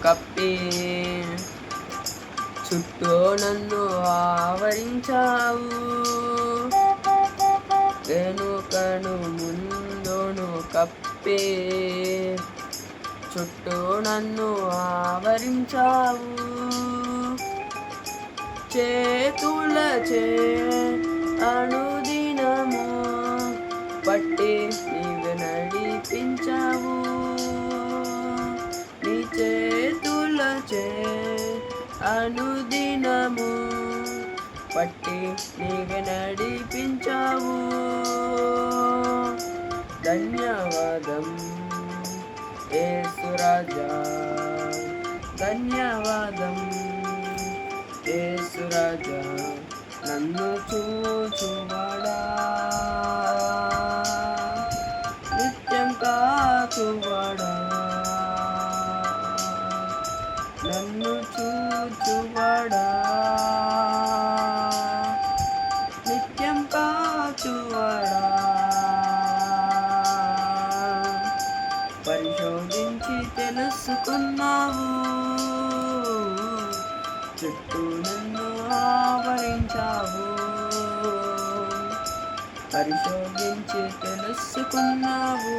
కప్పి చుట్టూ నన్ను ఆవరించావు. వెనుకను ముందును కప్పి చుట్టూ నన్ను ఆవరించావు. చేతులచే అనుదినము పట్టి నీవు నడిపించావు. నీ చేతులచే అనుదినము పట్టి నీవు నడిపించావు. ధన్యవాదం యేసు రాజా, ధన్యవాదం యేసు రాజా, నన్ను చూచువాడా, నిత్యం కాచువాడా, నన్ను చూచువాడా, నిత్యం కాచువాడా. పరిశోధించి తెలుసుకున్నావు, చుట్టూ నన్ను ఆవరించావు. పరిశోధించి తెలుసుకున్నావు,